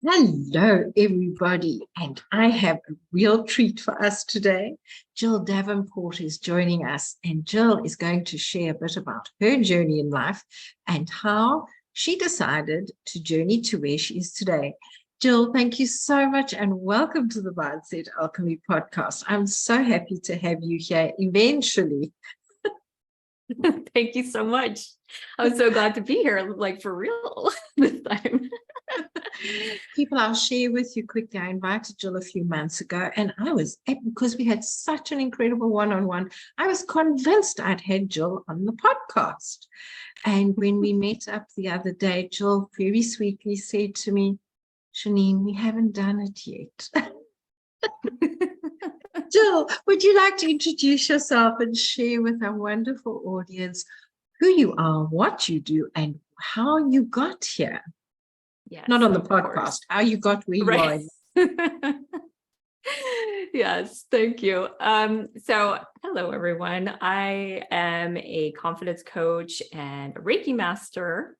Hello, everybody, and I have a real treat for us today. Jill Davenport is joining us, and Jill is going to share a bit about her journey in life and how she decided to journey to where she is today. Jill, thank you so much, and welcome to the Mindset Alchemy podcast. I'm so happy to have you here eventually. Thank you so much. I'm so glad to be here, like for real this time. People, I'll share with you quickly. I invited Jill a few months ago, and because we had such an incredible one-on-one, I was convinced I'd had Jill on the podcast. And when we met up the other day, Jill very sweetly said to me, Janine, we haven't done it yet. Jill, would you like to introduce yourself and share with our wonderful audience who you are, what you do, and how you got here? Yes, not on the podcast, how you got where you are. Yes, thank you. So hello, everyone. I am a confidence coach and a Reiki master.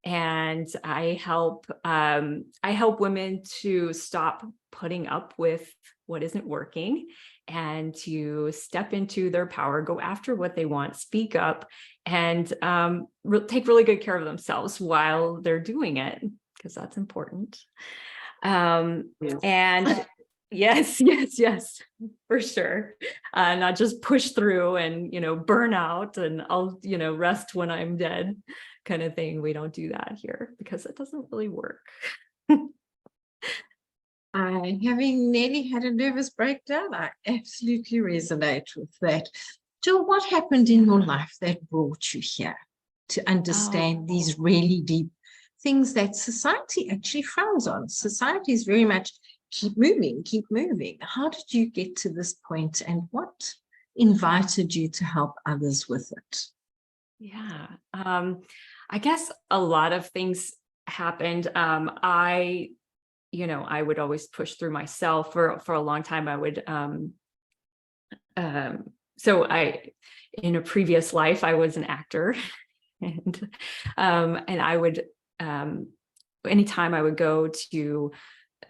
And I help women to stop putting up with what isn't working and to step into their power, go after what they want, speak up, and take really good care of themselves while they're doing it, because that's important. And yes, for sure. Not just push through and, burn out and I'll, rest when I'm dead kind of thing. We don't do that here because it doesn't really work. Having nearly had a nervous breakdown, I absolutely resonate with that. Jill, what happened in your life that brought you here to understand these really deep things that society actually frowns on? Society is very much keep moving, keep moving. How did you get to this point, and what invited you to help others with it? Yeah, I guess a lot of things happened. I would always push through myself for a long time. I would, in a previous life, I was an actor, and I would, anytime I would go to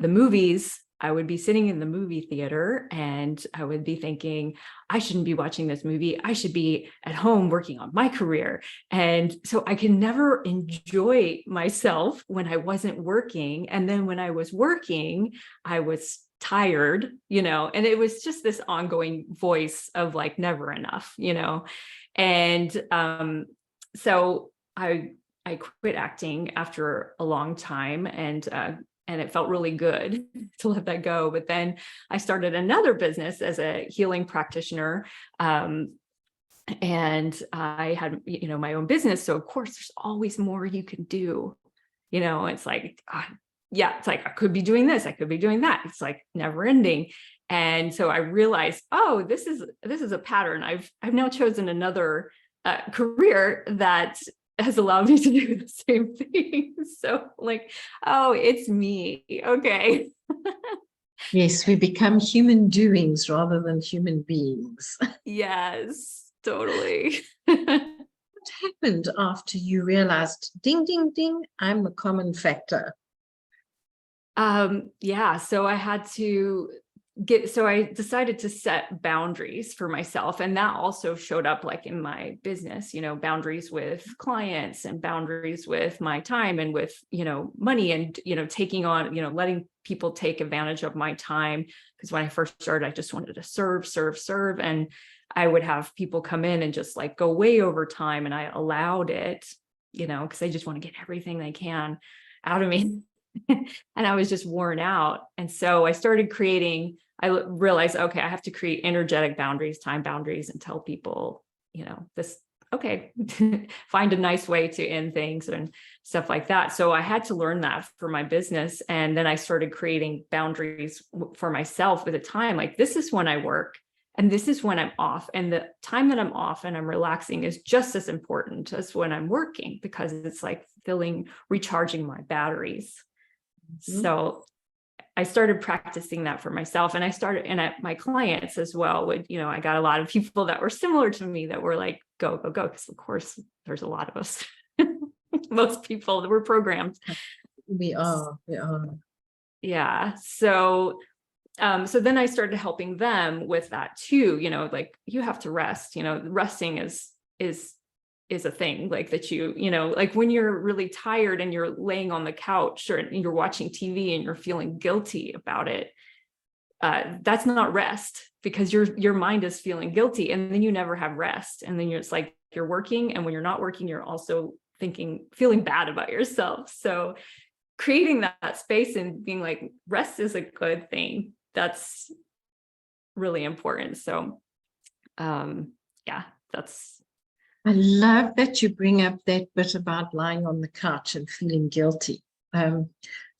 the movies, I would be sitting in the movie theater and I would be thinking, I shouldn't be watching this movie. I should be at home working on my career. And so I can never enjoy myself when I wasn't working. And then when I was working, I was tired, and it was just this ongoing voice of like never enough, and so I quit acting after a long time, and it felt really good to let that go. But then I started another business as a healing practitioner. And I had, my own business. So of course there's always more you can do. It's like, it's like, I could be doing this, I could be doing that. It's like never ending. And so I realized, this is a pattern. I've now chosen another career that has allowed me to do the same thing. So like, it's me. Okay. Yes, we become human doings rather than human beings. Yes, totally. What happened after you realized, ding, ding, ding, I'm the common factor? So I had to I decided to set boundaries for myself. And that also showed up like in my business, boundaries with clients and boundaries with my time and with, money and, taking on, letting people take advantage of my time. Because when I first started, I just wanted to serve. And I would have people come in and just like go way over time. And I allowed it, because they just want to get everything they can out of me. And I was just worn out. And so I started I realized, okay, I have to create energetic boundaries, time boundaries, and tell people, find a nice way to end things and stuff like that. So I had to learn that for my business. And then I started creating boundaries for myself at a time, like this is when I work and this is when I'm off. And the time that I'm off and I'm relaxing is just as important as when I'm working, because it's like recharging my batteries. Mm-hmm. So I started practicing that for myself, and my clients as well would, I got a lot of people that were similar to me that were like, go, because of course there's a lot of us, most people that were programmed. We are. Yeah. So then I started helping them with that too, like you have to rest, resting is a thing like that, like when you're really tired and you're laying on the couch or you're watching TV and you're feeling guilty about it, that's not rest, because your mind is feeling guilty, and then you never have rest. And then it's like you're working, and when you're not working, you're also feeling bad about yourself. So creating that space and being like, rest is a good thing. That's really important. So, yeah, that's. I love that you bring up that bit about lying on the couch and feeling guilty.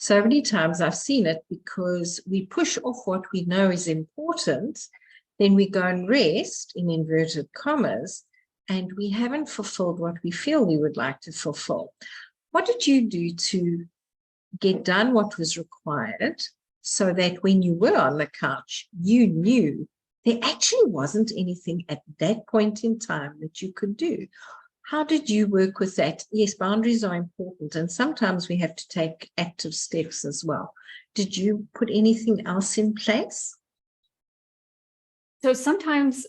So many times I've seen it, because we push off what we know is important, then we go and rest, in inverted commas, and we haven't fulfilled what we feel we would like to fulfill. What did you do to get done what was required, so that when you were on the couch, you knew there actually wasn't anything at that point in time that you could do? How did you work with that? Yes, boundaries are important, and sometimes we have to take active steps as well. Did you put anything else in place? So sometimes,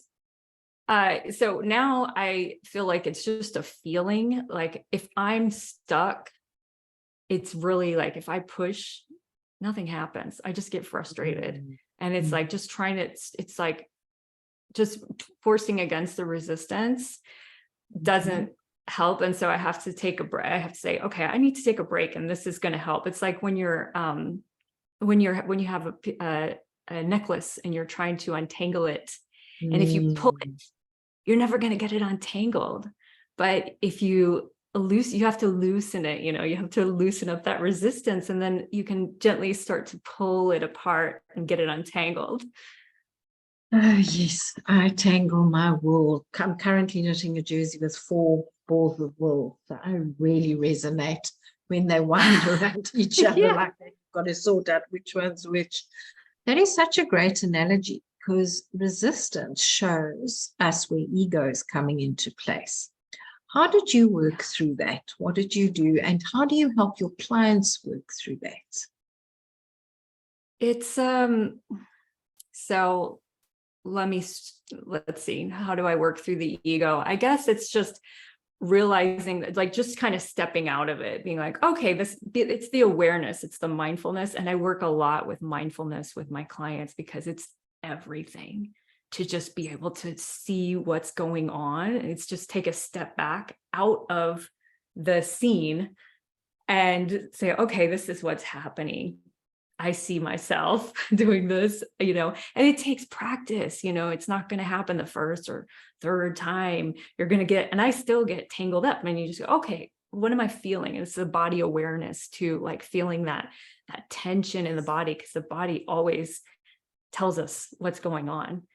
so now I feel like it's just a feeling. Like if I'm stuck, it's really like if I push, nothing happens. I just get frustrated. And it's like just it's like just forcing against the resistance doesn't help. And so I have to take a break. I have to say, okay, I need to take a break, and this is going to help. It's like when you have a necklace and you're trying to untangle it, and if you pull it, you're never going to get it untangled. But if you have to loosen it, you have to loosen up that resistance, and then you can gently start to pull it apart and get it untangled. Oh, yes, I tangle my wool. I'm currently knitting a jersey with 4 balls of wool. So I really resonate when they wind around each other, Yeah. like they've got to sort out which one's which. That is such a great analogy, because resistance shows us where ego is coming into place. How did you work through that? What did you do? And how do you help your clients work through that? It's, so let's see, how do I work through the ego? I guess it's just realizing that, like, just kind of stepping out of it, being like, okay, it's the awareness, it's the mindfulness. And I work a lot with mindfulness with my clients, because it's everything to just be able to see what's going on. And it's just take a step back out of the scene and say, okay, this is what's happening. I see myself doing this, and it takes practice, it's not going to happen the first or third time. You're going to get, and I still get tangled up, and you just go, okay, what am I feeling? And it's the body awareness too, like feeling that tension in the body, because the body always tells us what's going on.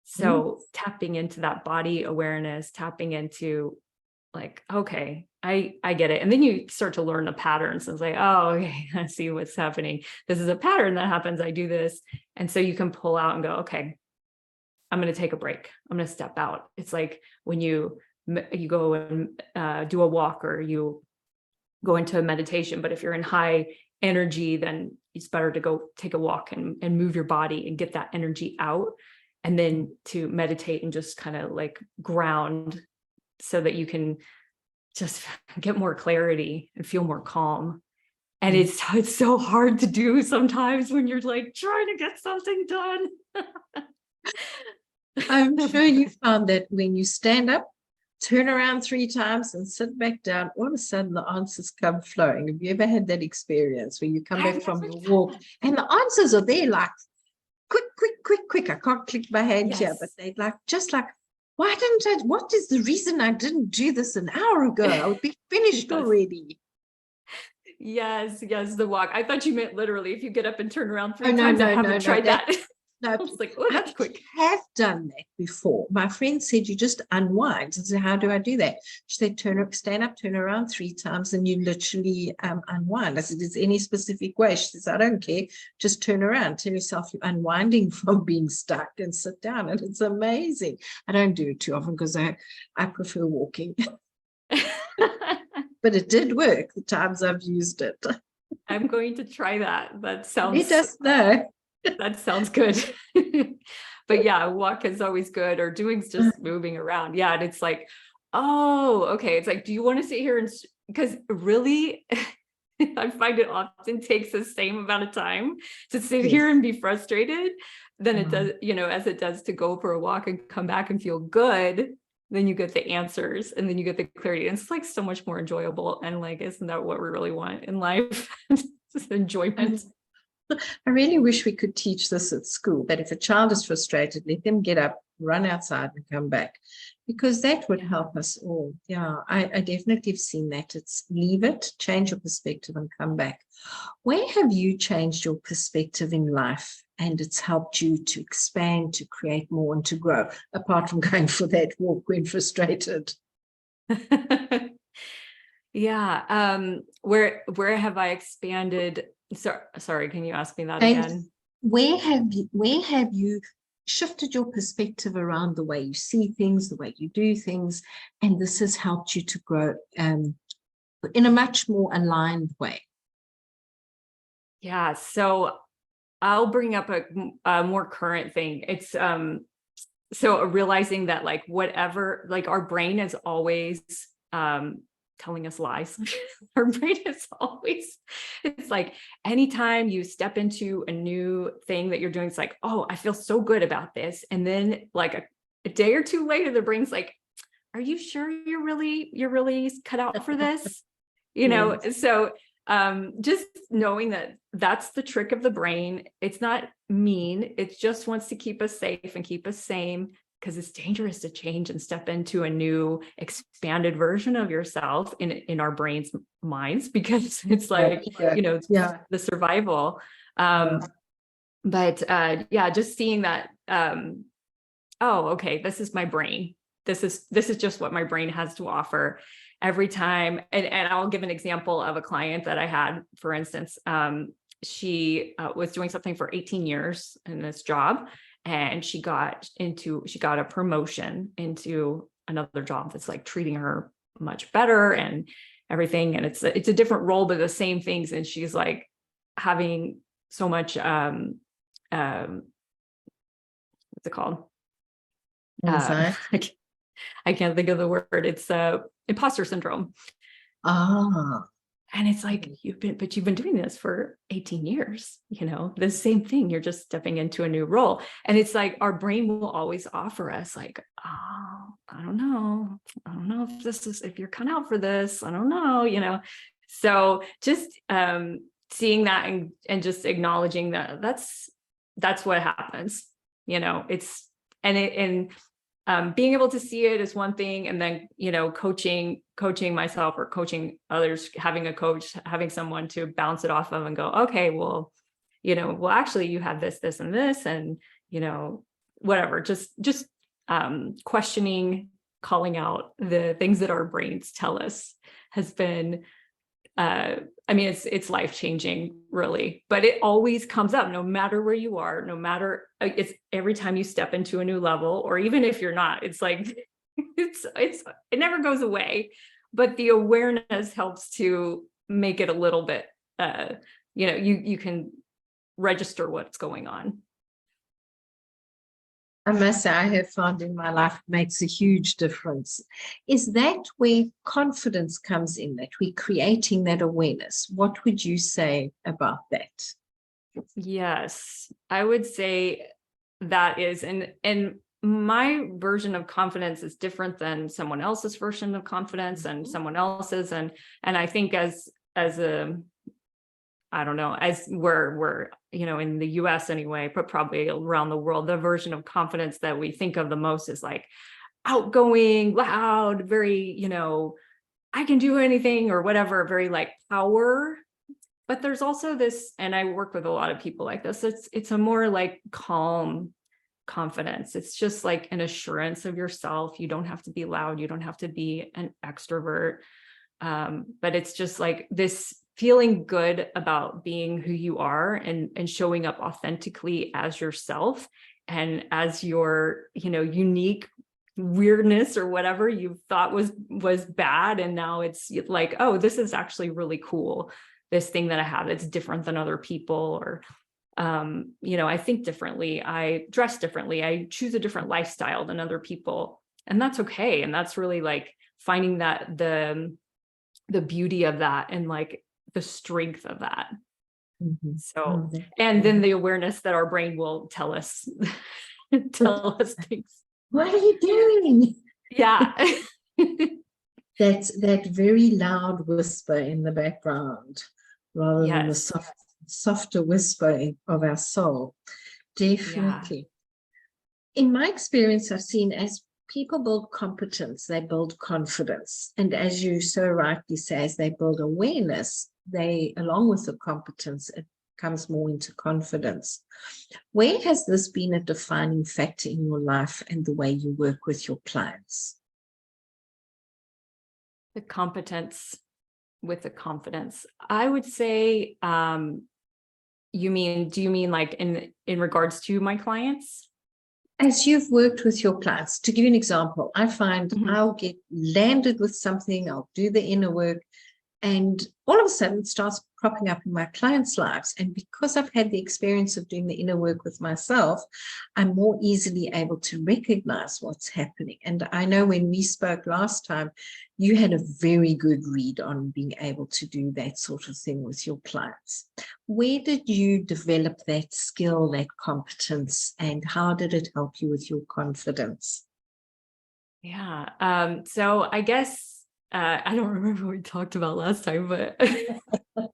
So tapping into that body awareness, tapping into like, okay, I get it. And then you start to learn the patterns and say, oh, okay, I see what's happening. This is a pattern that happens. I do this. And so you can pull out and go, okay, I'm going to take a break. I'm going to step out. It's like when you go and do a walk, or you go into a meditation, but if you're in high energy, then it's better to go take a walk and move your body and get that energy out. And then to meditate and just kind of like ground, so that you can just get more clarity and feel more calm. And it's so hard to do sometimes when you're like trying to get something done. I'm sure you found that when you stand up, turn around 3 times and sit back down, all of a sudden the answers come flowing. Have you ever had that experience where you come back from your walk and the answers are there, like quick. I can't click my hand here, but they just like, why didn't I? What is the reason I didn't do this an hour ago? I would be finished already. Yes, the walk. I thought you meant literally if you get up and turn around 3 no, times. no, I haven't tried that. No, I was like, oh, that's quick. I have done that before. My friend said you just unwind. I said, how do I do that? She said, stand up, turn around 3 times, and you literally unwind. I said, is there any specific way? She says, I don't care. Just turn around. Tell yourself you're unwinding from being stuck, and sit down. And it's amazing. I don't do it too often because I prefer walking. But it did work the times I've used it. I'm going to try that. That Let us know. that sounds good. But yeah, a walk is always good, or doing's just moving around. Yeah. And it's like, oh, okay. It's like, do you want to sit here and, because really, I find it often takes the same amount of time to sit Yes. here and be frustrated than it Mm. does, as it does to go for a walk and come back and feel good. Then you get the answers and then you get the clarity. And it's like so much more enjoyable. And like, isn't that what we really want in life? Just enjoyment. I really wish we could teach this at school, that if a child is frustrated, let them get up, run outside and come back, because that would help us all. Yeah, I definitely have seen that. It's leave it, change your perspective and come back. Where have you changed your perspective in life and it's helped you to expand, to create more and to grow, apart from going for that walk when frustrated? Yeah. Where have I expanded? Sorry, can you ask me that And again? where have you shifted your perspective around the way you see things, the way you do things, and this has helped you to grow in a much more aligned way? Yeah. So I'll bring up a more current thing. It's so realizing that like whatever, like our brain is always telling us lies. Our brain is always, it's like anytime you step into a new thing that you're doing, it's like, oh, I feel so good about this. And then like a day or two later, the brain's like, are you sure you're really cut out for this? Yes. So just knowing that that's the trick of the brain. It's not mean. It just wants to keep us safe and keep us sane, because it's dangerous to change and step into a new expanded version of yourself in our brains minds, because it's like, Yeah. the survival. But yeah, just seeing that, oh, okay, this is my brain. This is just what my brain has to offer every time. And I'll give an example of a client that I had, for instance. She was doing something for 18 years in this job, and she got a promotion into another job that's like treating her much better and everything. And it's a different role, but the same things. And she's like having so much, what's it called? I can't think of the word. It's imposter syndrome. And it's like, you've been doing this for 18 years, the same thing. You're just stepping into a new role. And it's like, our brain will always offer us like, oh, I don't know if you're cut out for this. I don't know, So just seeing that and just acknowledging that that's what happens, it's, being able to see it is one thing. And then, coaching myself or coaching others, having a coach, having someone to bounce it off of and go, okay, well, actually you have this, and this, and, whatever, just questioning, calling out the things that our brains tell us has been, it's life-changing, really, but it always comes up no matter where you are, no matter, it's every time you step into a new level, or even if you're not, it's like, it never goes away, but the awareness helps to make it a little bit, you can register what's going on. I must say, I have found in my life it makes a huge difference. Is that where confidence comes in, that we're creating that awareness? What would you say about that? Yes, I would say that is, and my version of confidence is different than someone else's version of confidence and someone else's. And I think as a, I don't know, as we're, in the US anyway, but probably around the world, the version of confidence that we think of the most is like outgoing, loud, very, I can do anything or whatever, very like power. But there's also this, and I work with a lot of people like this, it's a more like calm confidence. It's just like an assurance of yourself. You don't have to be loud. You don't have to be an extrovert. But it's just like this feeling good about being who you are and showing up authentically as yourself and as your, unique weirdness or whatever you thought was bad. And now it's like, oh, this is actually really cool. this thing that I have that's different than other people, or, I think differently, I dress differently, I choose a different lifestyle than other people. And that's okay. And that's really like finding that the beauty of that, and like the strength of that. So, and then the awareness that our brain will tell us, things. What are you doing? Yeah. That's that very loud whisper in the background, rather than the softer whisper of our soul. Definitely. In my experience, I've seen as people build competence, they build confidence. And as you so rightly say, as they build awareness, they, along with the competence, it comes more into confidence. Where has this been a defining factor in your life and the way you work with your clients? The competence with the confidence. I would say, do you mean like in regards to my clients? As you've worked with your clients, to give you an example, I find I'll get landed with something, I'll do the inner work, and all of a sudden it starts cropping up in my clients' lives. And because I've had the experience of doing the inner work with myself, I'm more easily able to recognize what's happening. And I know when we spoke last time, you had a very good read on being able to do that sort of thing with your clients. Where did you develop that skill, that competence, and how did it help you with your confidence? Yeah. So I guess, I don't remember what we talked about last time, but I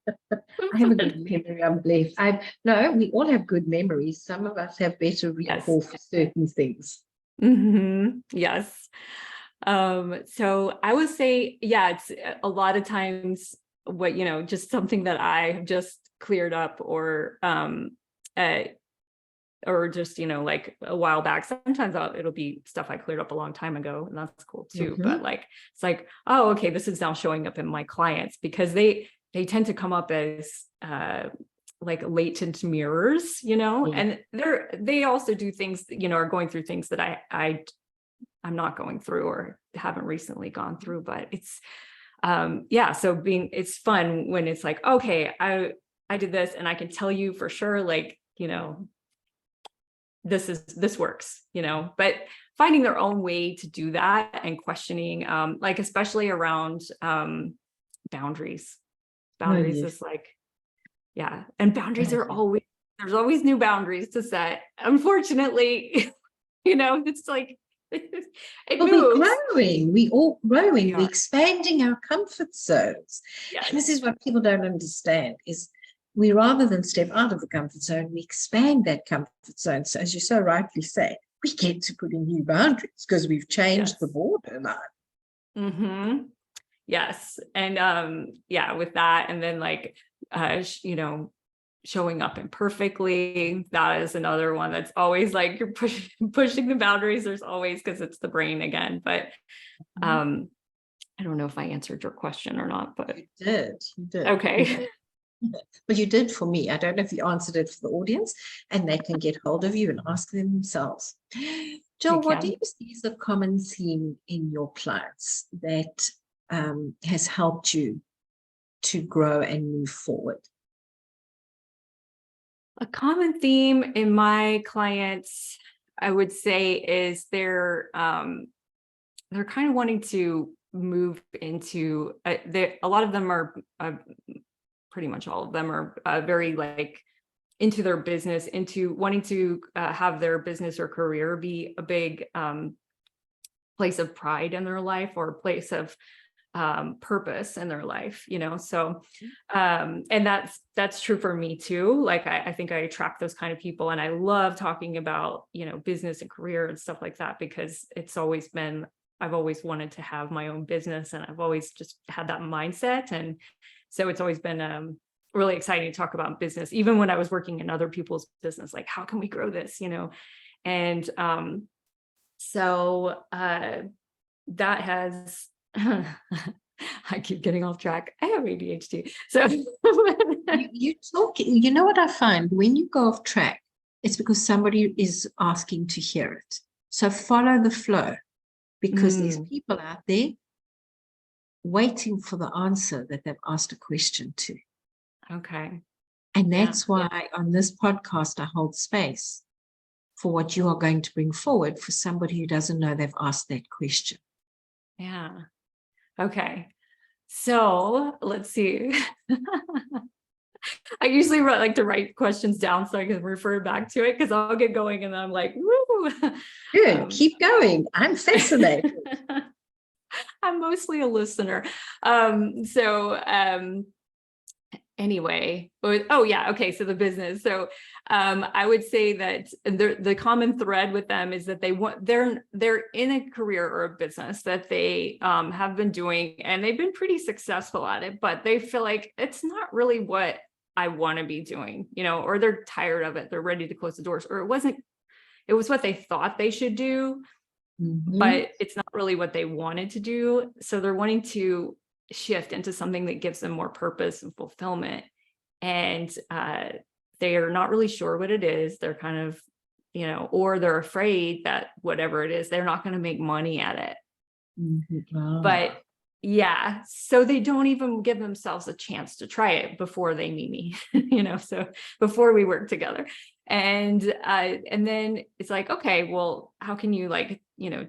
have a good memory, I'm blessed. No, we all have good memories. Some of us have better recall for certain things. Yes. So I would say, it's a lot of times what, just something that I have just cleared up, or just, like a while back. Sometimes it'll be stuff I cleared up a long time ago, and that's cool too. But like, it's like, oh, okay, this is now showing up in my clients, because they tend to come up as, like latent mirrors, and they also do things, are going through things that I'm not going through or haven't recently gone through, but it's, so it's fun when it's like, okay, I did this, and I can tell you for sure, like, this works, but finding their own way to do that, and questioning, like, especially around, boundaries is like, and boundaries are there's always new boundaries to set. Unfortunately, it's like, it moves. We're growing. We all growing. We're expanding our comfort zones. Yes. And this is what people don't understand is we, rather than step out of the comfort zone, we expand that comfort zone. So as you so rightly say, we get to put in new boundaries because we've changed the border line. Yes. And with that, and then like, showing up imperfectly, that is another one that's always like you're pushing the boundaries. There's always, because it's the brain again. But I don't know if I answered your question or not, but you did. Okay. Well, you did for me. I don't know if you answered it for the audience, and they can get hold of you and ask them themselves. Jill, what do you see is a common theme in your clients that has helped you to grow and move forward? A common theme in my clients, I would say, is they're kind of wanting to move into, a lot of them are, pretty much all of them are very like into their business, into wanting to have their business or career be a big place of pride in their life, or a place of purpose in their life, so and that's true for me too. Like, I think I attract those kind of people, and I love talking about, business and career and stuff like that, because I've always wanted to have my own business, and I've always just had that mindset. And so it's always been really exciting to talk about business, even when I was working in other people's business, like, how can we grow this, and so that has I keep getting off track. I have ADHD. So you talk, what I find when you go off track, it's because somebody is asking to hear it. So follow the flow, because there's people out there waiting for the answer that they've asked a question to. Okay. And Yeah. that's why on this podcast, I hold space for what you are going to bring forward for somebody who doesn't know they've asked that question. Yeah. Okay. So let's see. I usually like to write questions down so I can refer back to it because I'll get going and I'm like, woo. Good. Keep going. I'm fascinated. I'm mostly a listener. Anyway, oh yeah, okay. So the business. So I would say that the common thread with them is that they're in a career or a business that they have been doing and they've been pretty successful at it, but they feel like it's not really what I want to be doing, or they're tired of it. They're ready to close the doors, or it was what they thought they should do, but it's not really what they wanted to do. So they're wanting to shift into something that gives them more purpose and fulfillment. And they are not really sure what it is. They're kind of, or they're afraid that whatever it is, they're not going to make money at it. Wow. But yeah, so they don't even give themselves a chance to try it before they meet me, so before we work together. And then it's like, okay, well, how can you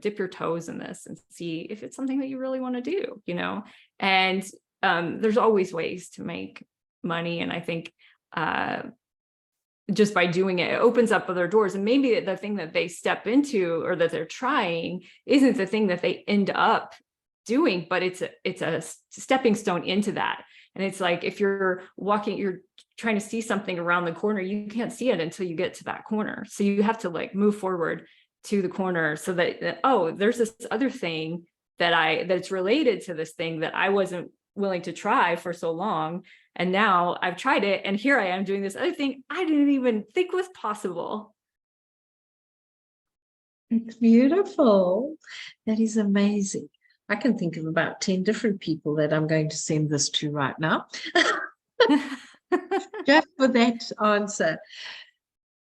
dip your toes in this and see if it's something that you really want to do, and there's always ways to make money. And I think just by doing it, it opens up other doors. And maybe the thing that they step into or that they're trying isn't the thing that they end up doing, but it's a stepping stone into that. And it's like, if you're trying to see something around the corner, you can't see it until you get to that corner. So you have to move forward to the corner so that, oh, there's this other thing that's related to this thing that I wasn't willing to try for so long. And now I've tried it. And here I am doing this other thing I didn't even think was possible. It's beautiful. That is amazing. I can think of about 10 different people that I'm going to send this to right now. Just for that answer.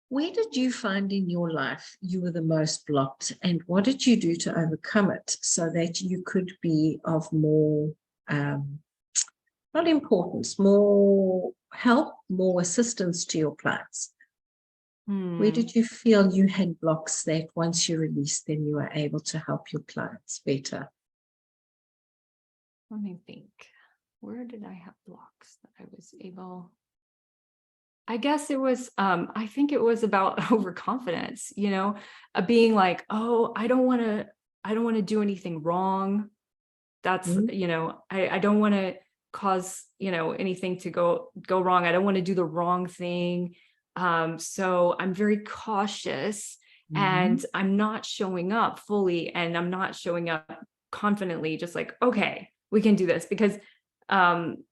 Where did you find in your life you were the most blocked, and what did you do to overcome it so that you could be of more, not importance, more help, more assistance to your clients? Where did you feel you had blocks that once you released them, you were able to help your clients better? Let me think. Where did I have blocks that I was able? I guess it was, I think it was about overconfidence, being like, oh, I don't want to do anything wrong. That's, I don't want to cause, anything to go wrong. I don't want to do the wrong thing. So I'm very cautious and I'm not showing up fully, and I'm not showing up confidently, just like, okay, we can do this. Because, and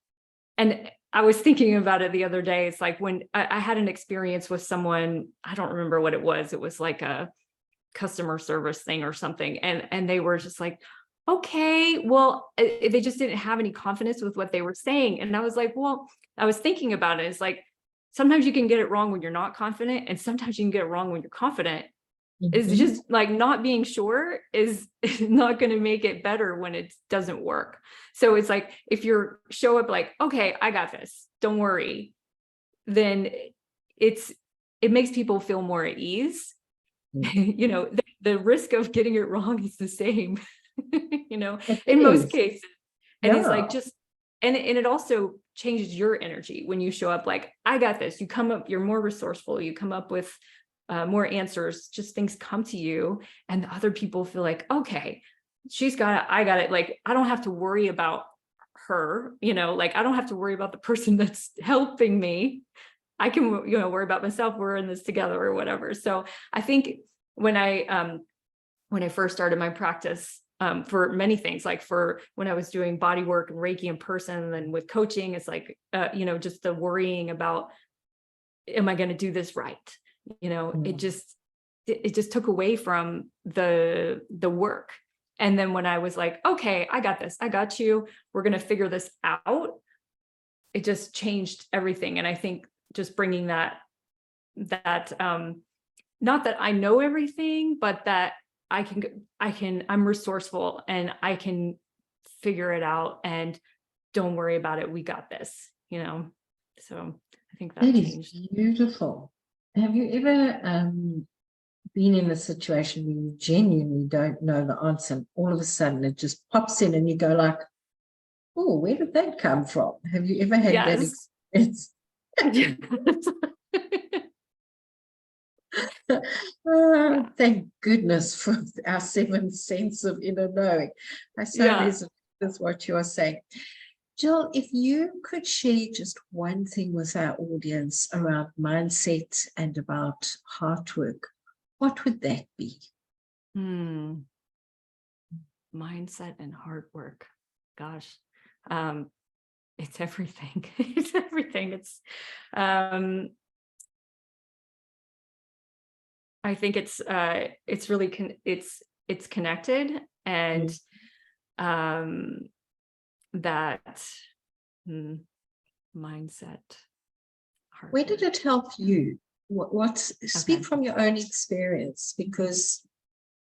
I was thinking about it the other day. It's like when I had an experience with someone, I don't remember what it was. It was like a customer service thing or something. And they were just like, okay, well, they just didn't have any confidence with what they were saying. And I was like, well, I was thinking about it. It's like, sometimes you can get it wrong when you're not confident, and sometimes you can get it wrong when you're confident. It's just like not being sure is not going to make it better when it doesn't work. So it's like, if you show up like, okay, I got this, don't worry, then it makes people feel more at ease. The risk of getting it wrong is the same, in most cases. And it's like, and it also changes your energy when you show up like, I got this. You come up, you're more resourceful. You come up with more answers, just things come to you, and the other people feel like, okay, she's got it, I got it. Like, I don't have to worry about her, I don't have to worry about the person that's helping me. I can, worry about myself. We're in this together or whatever. So I think when I first started my practice, for many things, like for when I was doing body work and Reiki in person, and then with coaching, it's like, just the worrying about, am I going to do this right? It just took away from the work. And then when I was like, okay, I got this, I got you, we're going to figure this out, it just changed everything. And I think just bringing that not that I know everything, but that I'm resourceful and I can figure it out, and don't worry about it. We got this, So I think That that is changed. beautiful. Have you ever been in a situation where you genuinely don't know the answer, and all of a sudden it just pops in and you go like, oh, where did that come from? Have you ever had that Yes. experience? Yeah. Thank goodness for our seventh sense of inner knowing. I so Yeah. resonate with what you are saying. Jill, if you could share just one thing with our audience around mindset and about heart work, what would that be? Mindset and hard work. Gosh. It's everything. It's everything. I think it's really it's connected, and that mindset, hard Where did work. it help you? Speak Okay. from your own experience, because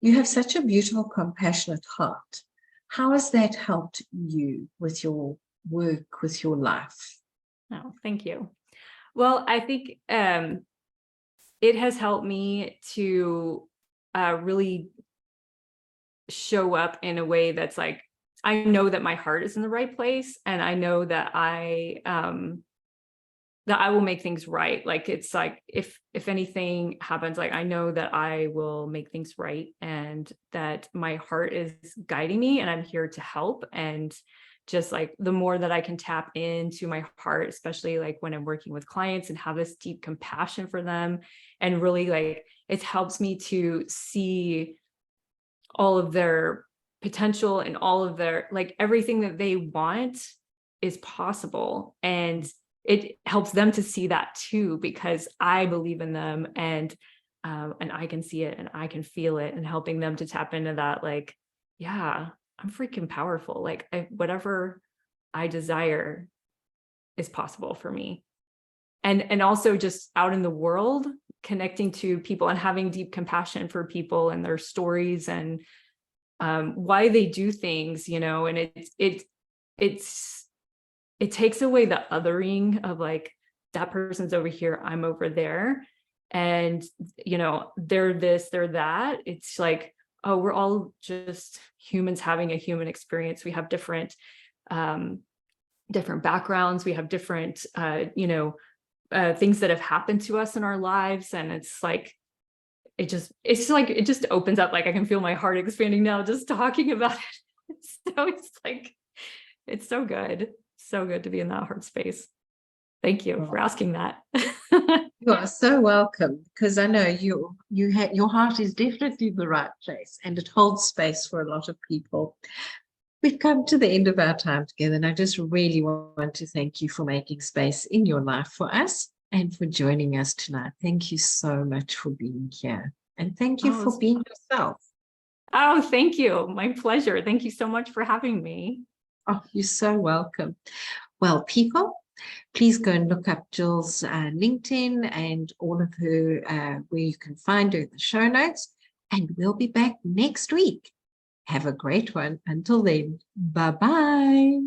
you have such a beautiful, compassionate heart. How has that helped you with your work, with your life? Oh, thank you. Well, I think it has helped me to really show up in a way that's like, I know that my heart is in the right place, and I know that I will make things right. Like, it's like, if anything happens, like, I know that I will make things right, and that my heart is guiding me, and I'm here to help. And just like, the more that I can tap into my heart, especially like when I'm working with clients, and have this deep compassion for them, and really like, it helps me to see all of their potential, and all of their, like, everything that they want is possible. And it helps them to see that too, because I believe in them, and I can see it, and I can feel it, and helping them to tap into that, like, yeah, I'm freaking powerful. Like, whatever I desire is possible for me. And also just out in the world, connecting to people and having deep compassion for people and their stories, and why they do things, and it takes away the othering of like, that person's over here, I'm over there, and they're this, they're that. It's like, oh, we're all just humans having a human experience. We have different backgrounds, we have different things that have happened to us in our lives, and it's like, it just opens up. Like, I can feel my heart expanding now just talking about it. So it's like, it's so good to be in that heart space. Thank you for asking that. You are so welcome, because I know your heart is definitely in the right place, and it holds space for a lot of people. We've come to the end of our time together, and I just really want to thank you for making space in your life for us, and for joining us tonight. Thank you so much for being here, and thank you for being yourself. Oh, thank you. My pleasure. Thank you so much for having me. Oh, you're so welcome. Well, people, please go and look up Jill's LinkedIn and all of her, where you can find her in the show notes. And we'll be back next week. Have a great one. Until then, bye-bye.